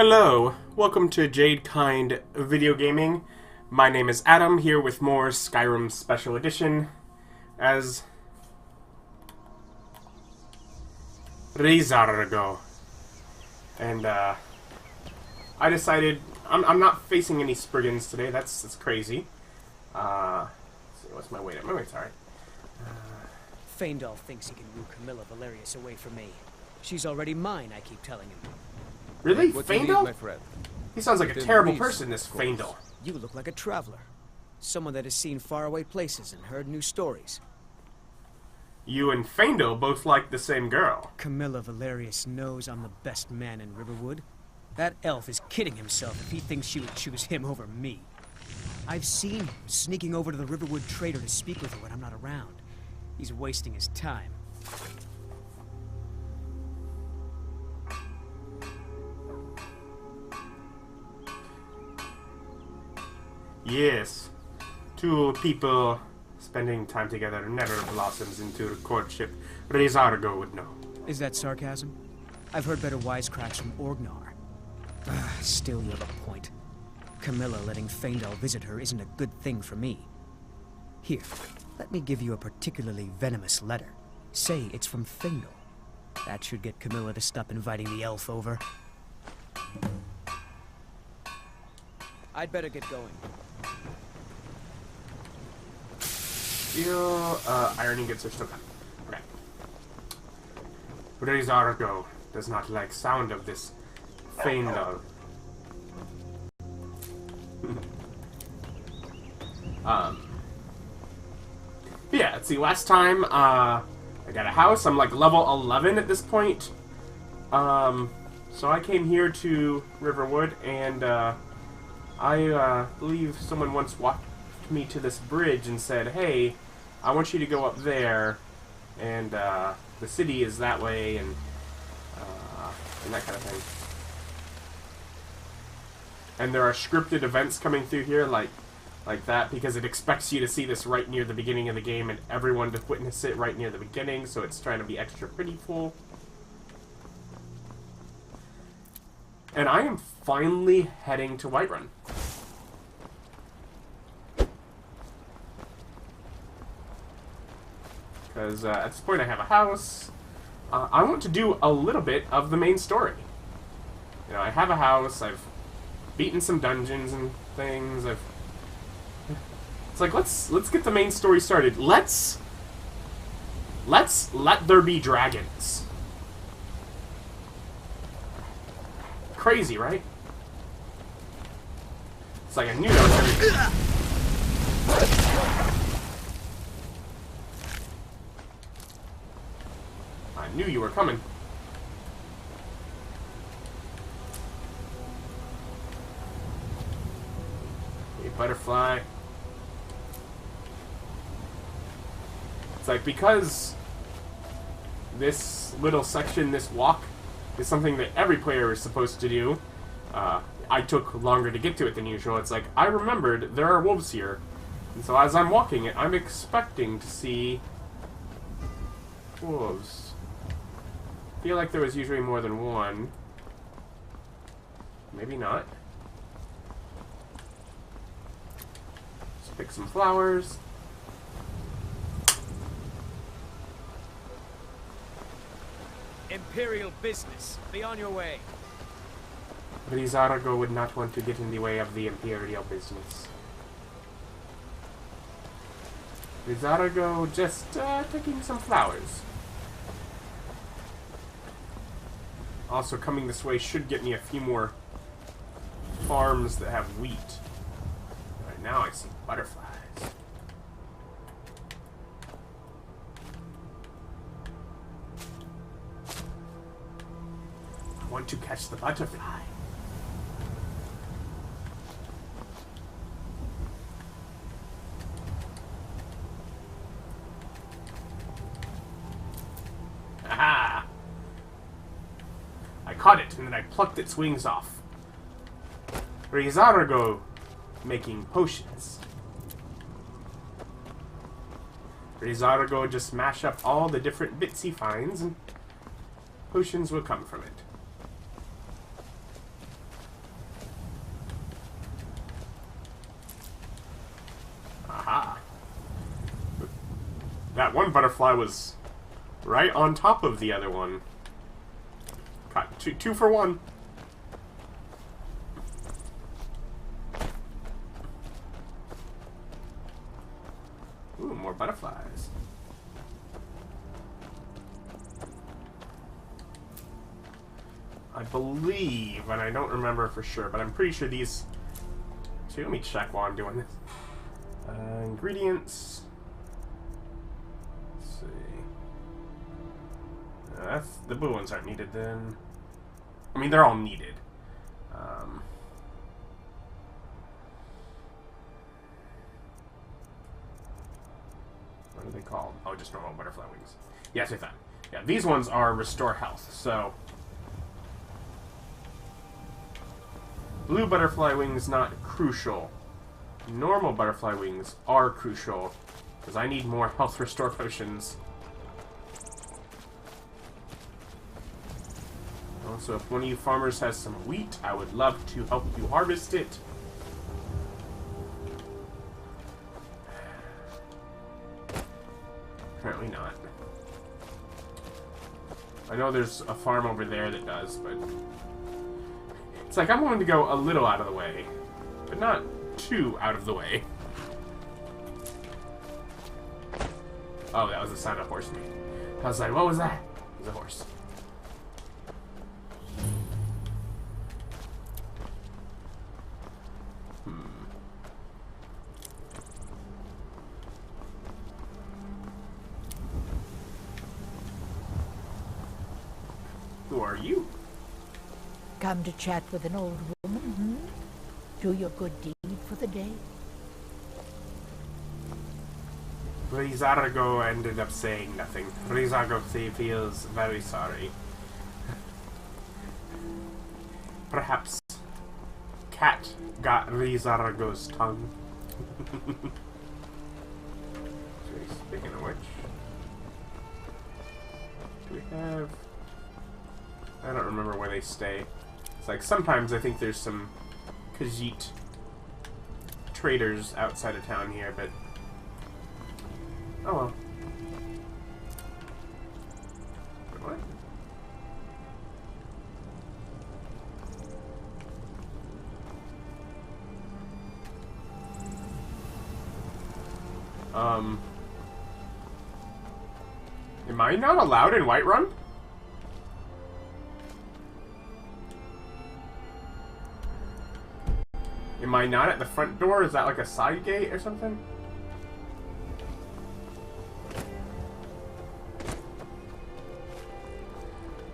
Hello, welcome to Jade Kind Video Gaming. My name is Adam, here with more Skyrim Special Edition as Ri'zargo. And I decided I'm not facing any Spriggans today. That's crazy. Let's see, what's my weight? My weight's alright. Faendal thinks he can woo Camilla Valerius away from me. She's already mine, I keep telling him. Really? What Faendal? my friend? He sounds like a terrible person, this Faendal. You look like a traveler. Someone that has seen faraway places and heard new stories. You and Faendal both like the same girl. Camilla Valerius knows I'm the best man in Riverwood. That elf is kidding himself if he thinks she would choose him over me. I've seen him sneaking over to the Riverwood trader to speak with her when I'm not around. He's wasting his time. Yes. Two people spending time together never blossoms into courtship. Ri'zargo would know. Is that sarcasm? I've heard better wisecracks from Orgnar. Still, you have a point. Camilla letting Faendal visit her isn't a good thing for me. Here, let me give you a particularly venomous letter. Say it's from Faendal. That should get Camilla to stop inviting the elf over. I'd better get going. Ironing gets her stuff done. Okay. Ri'zargo does not like sound of this Faendal. Yeah, let's see, last time, I got a house. I'm like level 11 at this point. So I came here to Riverwood, and, I believe someone once walked me to this bridge and said, hey, I want you to go up there, and the city is that way, and that kind of thing. And there are scripted events coming through here like that, because it expects you to see this right near the beginning of the game and everyone to witness it right near the beginning, so it's trying to be extra prettyful. And I am finally heading to Whiterun. Because at this point I have a house. I want to do a little bit of the main story. You know, I have a house, I've beaten some dungeons and things, It's like, let's get the main story started. Let's let there be dragons. Crazy, right? It's like I knew that was everything. I knew you were coming. Hey, butterfly. It's like, because this little section, this walk, is something that every player is supposed to do. I took longer to get to it than usual. It's like, I remembered there are wolves here. And so as I'm walking it, I'm expecting to see wolves. I feel like there was usually more than one. Maybe not. Let's pick some flowers. Imperial business. Be on your way. Ri'zargo would not want to get in the way of the Imperial business. Ri'zargo just taking some flowers. Also, coming this way should get me a few more farms that have wheat. Right now I see butterflies. I want to catch the butterfly. Aha! I caught it, and then I plucked its wings off. Ri'zargo making potions. Ri'zargo just mash up all the different bits he finds, and potions will come from it. that one butterfly was right on top of the other one. Got two for one. Ooh, more butterflies. I believe, and I don't remember for sure, but I'm pretty sure these... So let me check while I'm doing this. Ingredients. Let's see. The blue ones aren't needed then. I mean, they're all needed. What are they called? Oh, just normal butterfly wings. Yes, I thought. Yeah, these ones are restore health, so... Blue butterfly wings not crucial. Normal butterfly wings are crucial, because I need more health restore potions. Also, if one of you farmers has some wheat, I would love to help you harvest it. Apparently not. I know there's a farm over there that does, but... It's like I'm willing to go a little out of the way, but not too out of the way. Oh, that was the sound a horse made. I was like, what was that? It was a horse. Who are you? Come to chat with an old woman, hmm? Do your good deed for the day? Ri'zargo ended up saying nothing. Ri'zargo feels very sorry. Perhaps Cat got Ri'zargo's tongue. Speaking of which, do we have... I don't remember where they stay. It's like sometimes I think there's some Khajiit traders outside of town here, but oh well. Wait, what? Am I not allowed in Whiterun? Am I not at the front door? Is that like a side gate or something?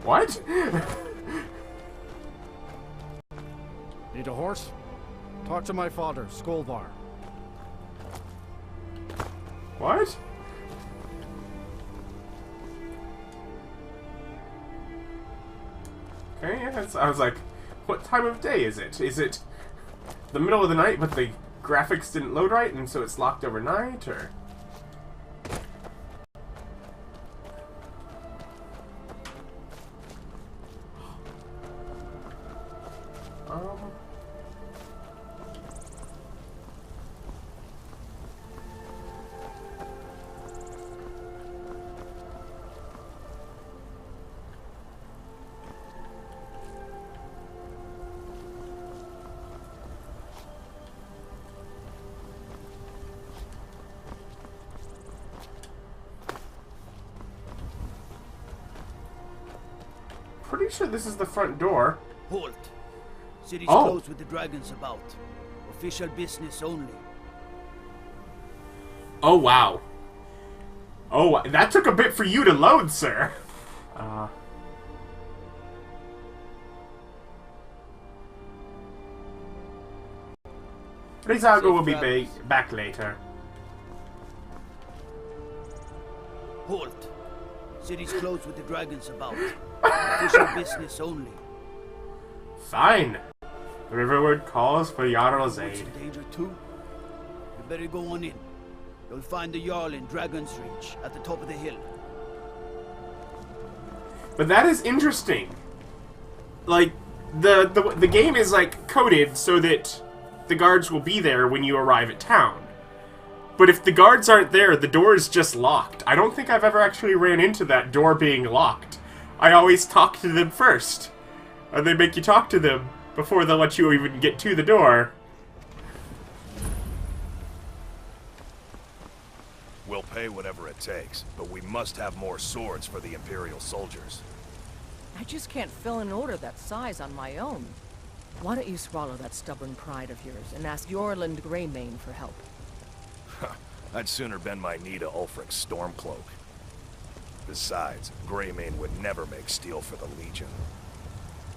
What? Need a horse? Talk to my father, Skolvar. What? Okay, yeah, I was like, what time of day is it? Is it the middle of the night, but the graphics didn't load right, and so it's locked overnight, or... Pretty sure this is the front door. Halt. City's Oh. closed with the dragons about. Official business only. Oh, wow. Oh, that took a bit for you to load, sir. Ri'zargo will be back later. Halt. City's closed with the dragons about. Official business only. Fine. The Riverwood calls for Jarl's What's aid. in danger too? You better go on in. You'll find the Jarl in Dragon's Reach at the top of the hill. But that is interesting. Like, the game is, like, coded so that the guards will be there when you arrive at town. But if the guards aren't there, the door is just locked. I don't think I've ever actually ran into that door being locked. I always talk to them first. And they make you talk to them before they'll let you even get to the door. We'll pay whatever it takes, but we must have more swords for the Imperial soldiers. I just can't fill an order that size on my own. Why don't you swallow that stubborn pride of yours and ask Yorland Greymane for help? I'd sooner bend my knee to Ulfric's Stormcloak. Besides, Greymane would never make steel for the Legion.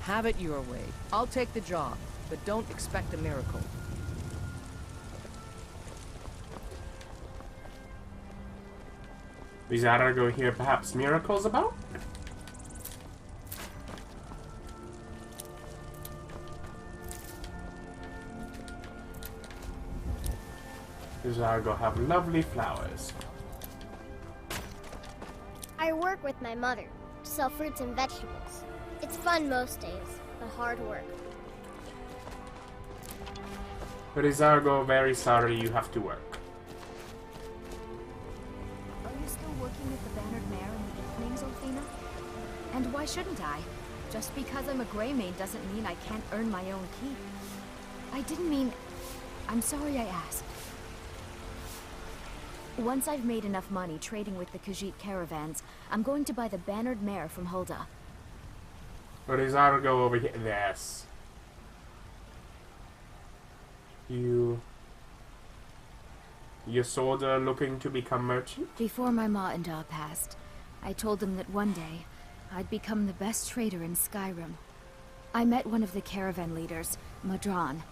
Have it your way. I'll take the job, but don't expect a miracle. Ri'zargo here perhaps miracles about? Ri'zargo have lovely flowers. I work with my mother to sell fruits and vegetables. It's fun most days, but hard work. Ri'zargo, very sorry you have to work. Are you still working at the Bannered Mare in the evenings, Olfina? And why shouldn't I? Just because I'm a Greymane doesn't mean I can't earn my own keep. I didn't mean... I'm sorry I asked. Once I've made enough money trading with the Khajiit caravans, I'm going to buy the Bannered Mare from Hulda. Ri'zargo over here. Yes. Ysoda looking to become merchant? Before my ma and Da passed, I told them that one day, I'd become the best trader in Skyrim. I met one of the caravan leaders, Madran.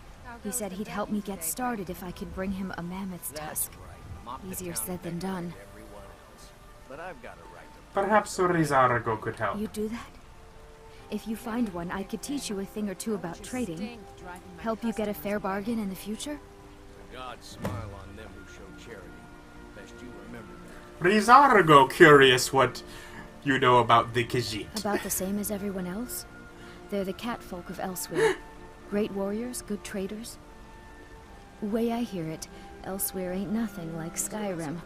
He said he'd help me get started if I could bring him a mammoth's tusk. Easier said than done. Perhaps Ri'zargo could help. You do that? If you find one, I could teach you a thing or two about trading. Help you get a fair bargain in the future? God smile on them who show charity. Best you remember that. Ri'zargo curious what you know about the Khajiit. About the same as everyone else. They're the catfolk of elsewhere. Great warriors, good traders. Way I hear it, elsewhere ain't nothing like Skyrim.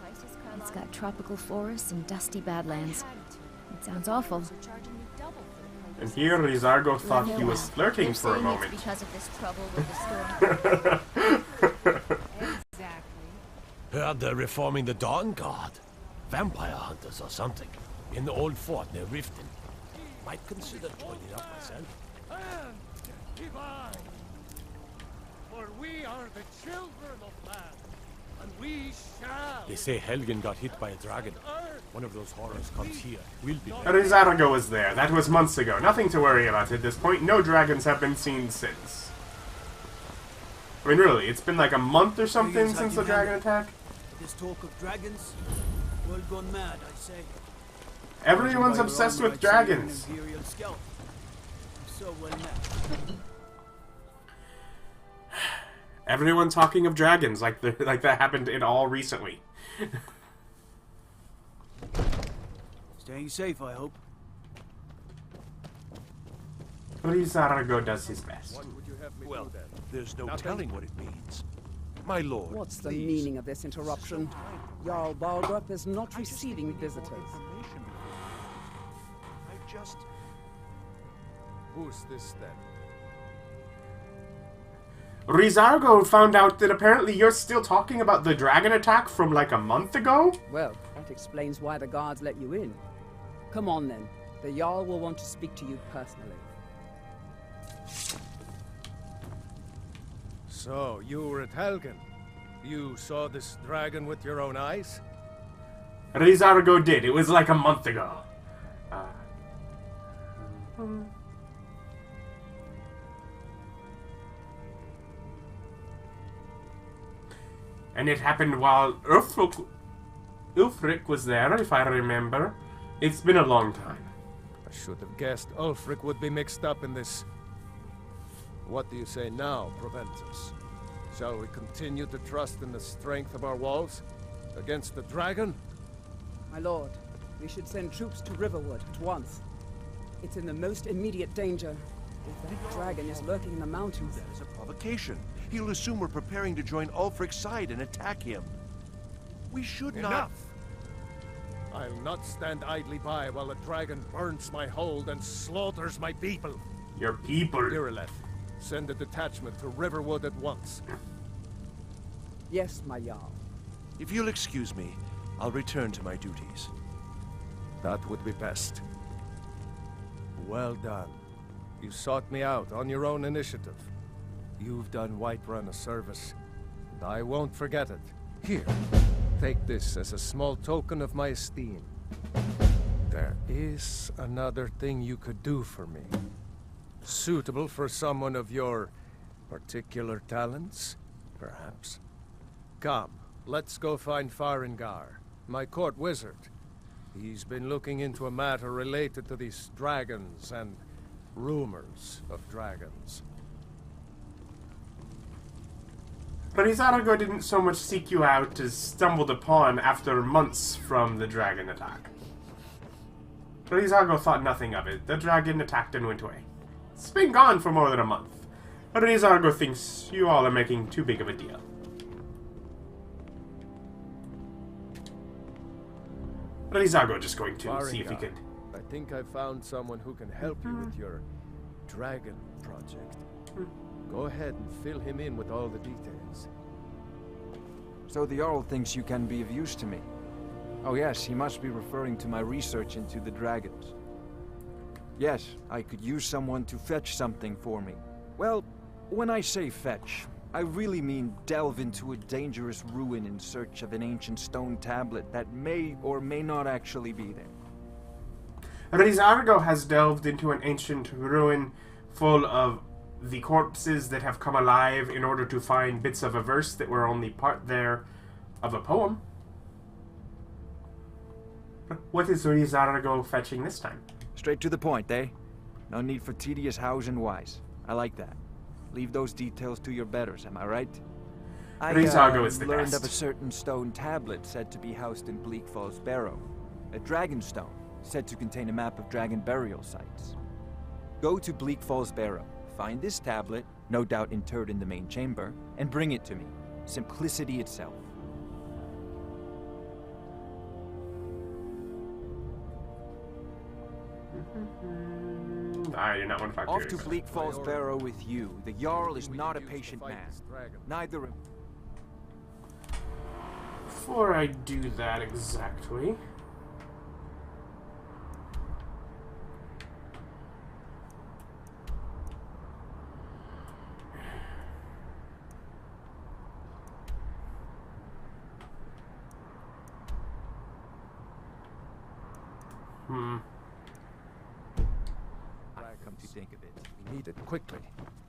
It's got tropical forests and dusty badlands. It sounds awful. And here Ri'zargo thought he was flirting for a moment. Because of this trouble with the storm. Heard they're reforming the Dawn Guard. Vampire hunters or something. In the old fort near Riften. Might consider joining up myself. Divine! For we are the children of man, and we shall. They say Helgen got hit by a dragon. One of those horrors comes here. We'll be there. Ri'zargo was there. That was months ago. Nothing to worry about at this point. No dragons have been seen since. I mean, really, it's been like a month or something since the dragon attack. This talk of dragons, world gone mad, I say. Everyone's obsessed with dragons. Imperial scout. So well met. Everyone talking of dragons, like that happened in all recently. Staying safe, I hope. Ri'zargo does his best. Well, there's no telling what it means. My lord, What's the meaning of this interruption? Jarl Balgrup is not receiving visitors. Who's this then? Ri'zargo found out that apparently you're still talking about the dragon attack from like a month ago? Well, that explains why the guards let you in. Come on then. The Jarl will want to speak to you personally. So, you were at Helgen. You saw this dragon with your own eyes? Ri'zargo did. It was like a month ago. And it happened while Ulfric was there, if I remember. It's been a long time. I should have guessed Ulfric would be mixed up in this. What do you say now, Proventus? Shall we continue to trust in the strength of our walls? Against the dragon? My lord, we should send troops to Riverwood at once. It's in the most immediate danger. If that dragon is lurking in the mountains... that is a provocation. He'll assume we're preparing to join Ulfric's side and attack him. We should not... Enough! I'll not stand idly by while a dragon burns my hold and slaughters my people. Your people. Irileth, send a detachment to Riverwood at once. Yes, my Jarl. If you'll excuse me, I'll return to my duties. That would be best. Well done. You sought me out on your own initiative. You've done Whiterun a service, and I won't forget it. Here, take this as a small token of my esteem. There is another thing you could do for me. Suitable for someone of your particular talents, perhaps. Come, let's go find Farengar, my court wizard. He's been looking into a matter related to these dragons and rumors of dragons. But Ri'zargo didn't so much seek you out as stumbled upon after months from the dragon attack. Ri'zargo thought nothing of it. The dragon attacked and went away. It's been gone for more than a month. But Ri'zargo thinks you all are making too big of a deal. Ri'zargo just going to see if he could... I think I found someone who can help you with your dragon project. Go ahead and fill him in with all the details. So the Jarl thinks you can be of use to me. Oh yes, he must be referring to my research into the dragons. Yes, I could use someone to fetch something for me. Well, when I say fetch, I really mean delve into a dangerous ruin in search of an ancient stone tablet that may or may not actually be there. Ri'zargo has delved into an ancient ruin full of the corpses that have come alive in order to find bits of a verse that were only part there of a poem. What is Ri'zargo fetching this time? Straight to the point, eh? No need for tedious hows and whys. I like that. Leave those details to your betters, am I right? Ri'zargo is the learned best. of a certain stone tablet said to be housed in Bleak Falls Barrow. A dragon stone, said to contain a map of dragon burial sites. Go to Bleak Falls Barrow, find this tablet, no doubt interred in the main chamber, and bring it to me. Simplicity itself. I do not want to talk Off to to Bleak Falls Barrow with you. The Jarl is not a patient man. Neither... Before I do that exactly... Come to think of it. We need it quickly,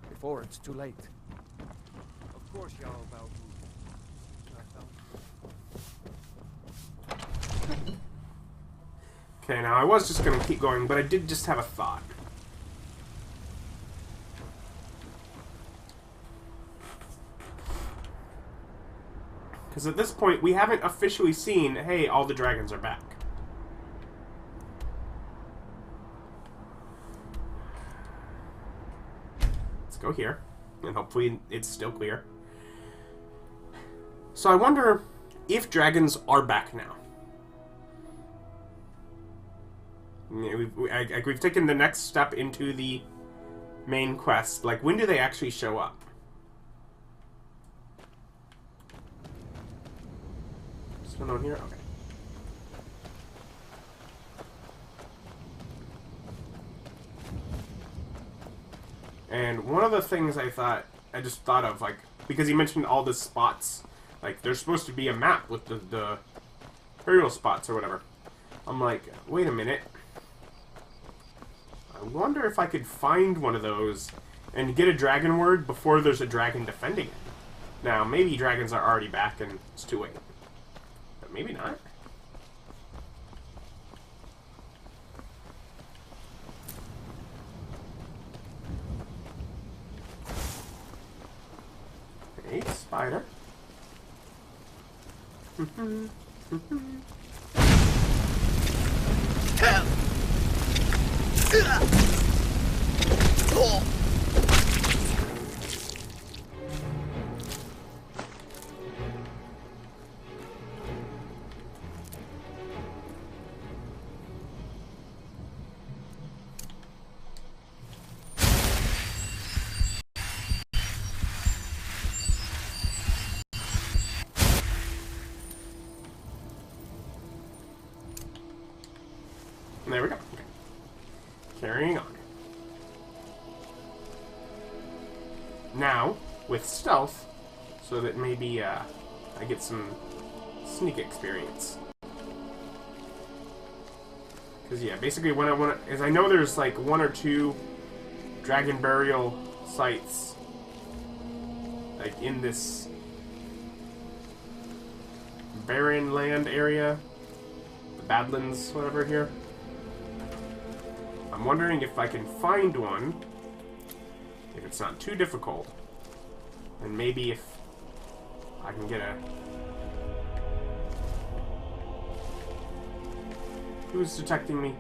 before it's too late. Of course, Jarl Valgu. Okay, now I was just going to keep going, but I did just have a thought. Because at this point, we haven't officially seen, hey, all the dragons are back. Go here, and hopefully it's still clear. So I wonder if dragons are back now. We've taken the next step into the main quest. Like, when do they actually show up? Is there one here? Okay. And one of the things I just thought of, like, because he mentioned all the spots, like, there's supposed to be a map with the burial spots or whatever. I'm like, wait a minute. I wonder if I could find one of those and get a dragon word before there's a dragon defending it. Now, maybe dragons are already back and it's too late. But maybe not. Hey, spider. carrying on. Now, with stealth, so that maybe I get some sneak experience. Because yeah, basically what I want is I know there's like 1 or 2 dragon burial sites like in this barren land area, the Badlands, whatever here. I'm wondering if I can find one, if it's not too difficult, and maybe if I can get a... Who's detecting me?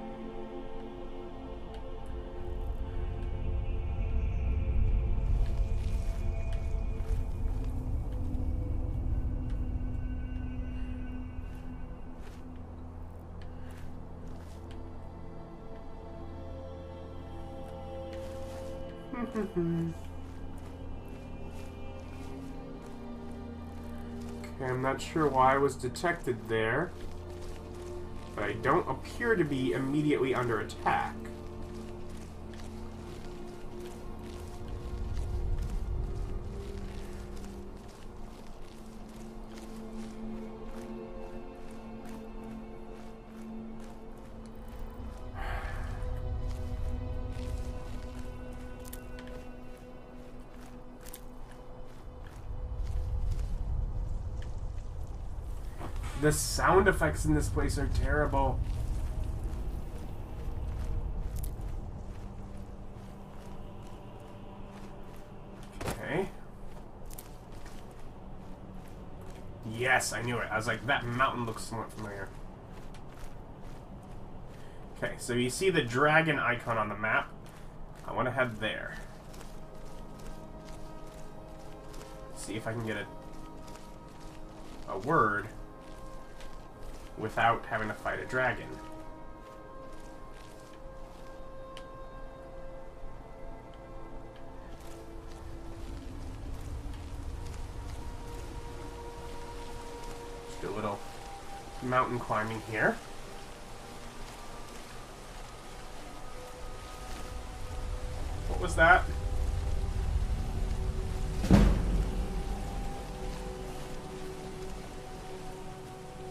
Okay, I'm not sure why I was detected there, but I don't appear to be immediately under attack. The sound effects in this place are terrible. Okay. Yes, I knew it. I was like, that mountain looks somewhat familiar. Okay, so you see the dragon icon on the map. I want to head there. See if I can get a word without having to fight a dragon. Just do a little mountain climbing here. What was that?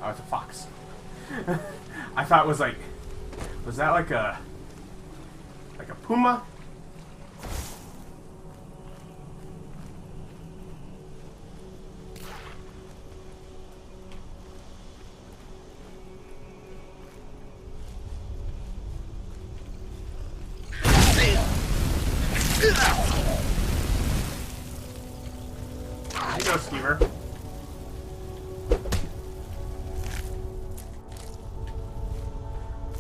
Oh, it's a fox. I thought it was like... Was that like a puma? There you go, Skeever.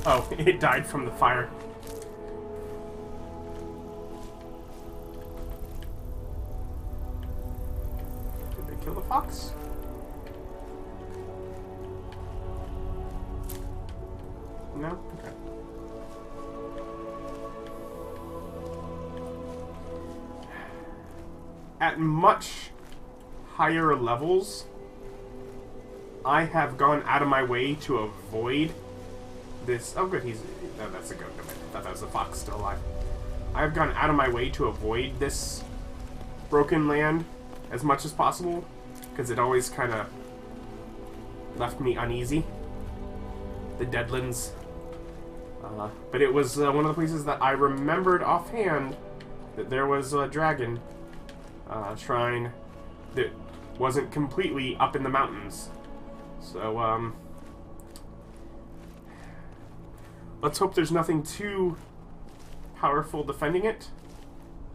Oh, it died from the fire. Did they kill the fox? No? Okay. At much higher levels, I have gone out of my way to avoid this. Oh, good, he's... No, that's a goat. I thought that was a fox still alive. I've gone out of my way to avoid this broken land as much as possible, because it always kind of left me uneasy. The Deadlands. But it was one of the places that I remembered offhand that there was a dragon shrine that wasn't completely up in the mountains. So, let's hope there's nothing too powerful defending it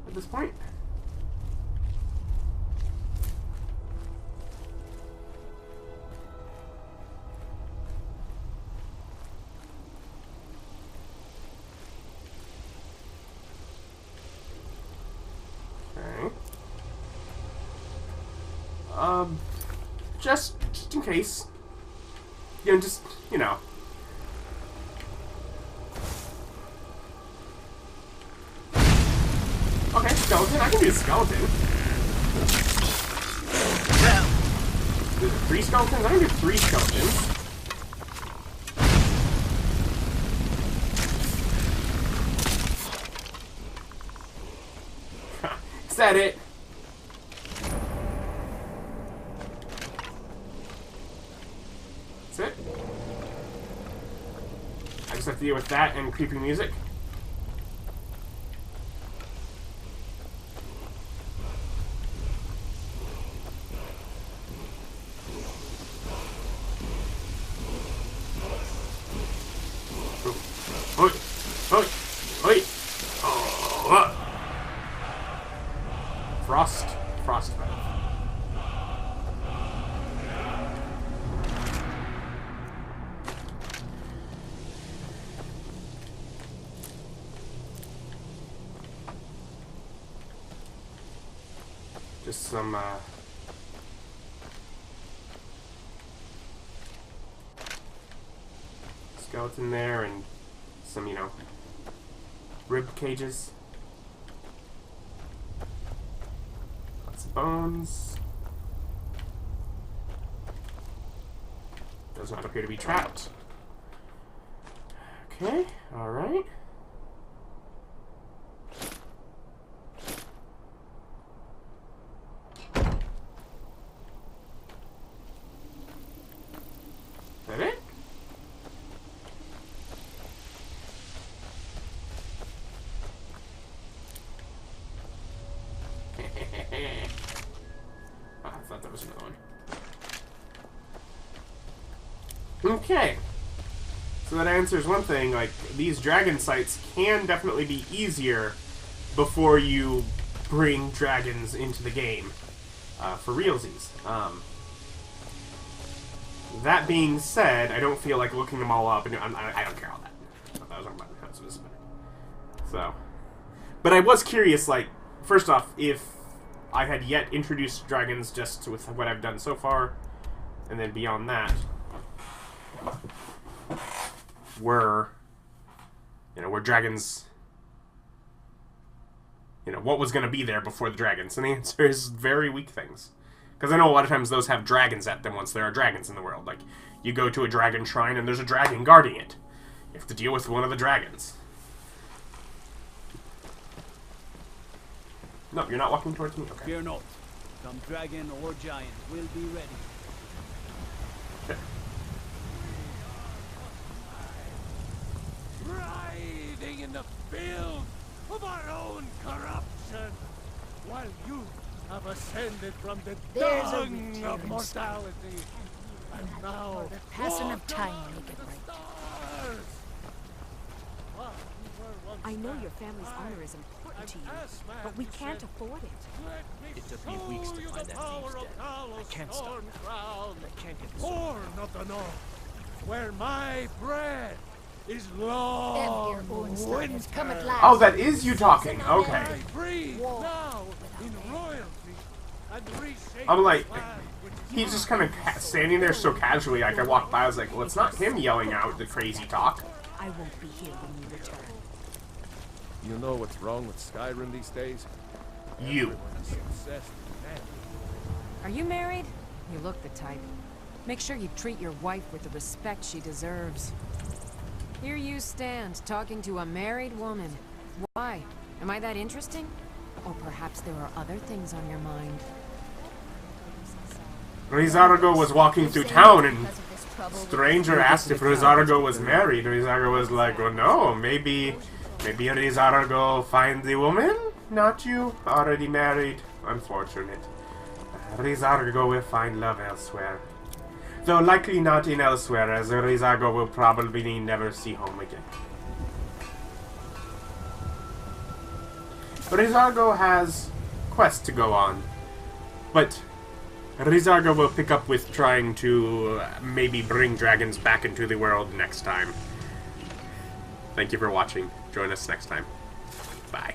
at this point. Okay. Just in case. You know, just, you know. Okay, skeleton. I can be a skeleton. There's 3 skeletons? I can do 3 skeletons. Said it. That's it. I just have to deal with that and creepy music. Oi! Oi! Oi! Oh! Frostbite. Just some, skeleton there and some, you know, rib cages. Lots of bones. Does not appear to be trapped. Okay, alright. Is that it? Oh, I thought that was another one. Okay. So that answers one thing, like, these dragon sites can definitely be easier before you bring dragons into the game, for realsies. That being said, I don't feel like looking them all up, and I don't care all that. I thought that was on my house. So. But I was curious, like, first off, if I had yet introduced dragons just with what I've done so far, and then beyond that, were dragons, what was going to be there before the dragons? And the answer is very weak things. Because I know a lot of times those have dragons at them once there are dragons in the world. Like, you go to a dragon shrine and there's a dragon guarding it. You have to deal with one of the dragons. No, you're not walking towards me? Okay. Fear not. Come dragon or giant, we'll be ready. Okay. Writhing in the filth of our own corruption, while you have ascended from the There's a dung return of mortality, and now the passing of walk time among make it the right. stars. I know your family's honor is important to you, but we can't afford it. It took me weeks to find that thief's den. I can't stop now. I can't get this horn of the north, where my bread is long Bonestrewn has come at last. Oh, that is you talking. Okay. I breathe now in royalty and reshape I'm like, the land which he's just kind of standing there so casually. Like, I walked by, I was like, well, it's not him yelling out the crazy talk. I won't be here when you return. You know what's wrong with Skyrim these days? You. Everyone's obsessed with men. Are you married? You look the type. Make sure you treat your wife with the respect she deserves. Here you stand, talking to a married woman. Why? Am I that interesting? Or perhaps there are other things on your mind. Ri'zargo was walking through town and stranger asked if Ri'zargo was married. Ri'zargo was like, well, no, maybe Ri'zargo find the woman? Not you. Already married. Unfortunate. Ri'zargo will find love elsewhere. Though likely not in elsewhere, as Ri'zargo will probably never see home again. Ri'zargo has quests to go on, but Ri'zargo will pick up with trying to maybe bring dragons back into the world next time. Thank you for watching. Join us next time. Bye.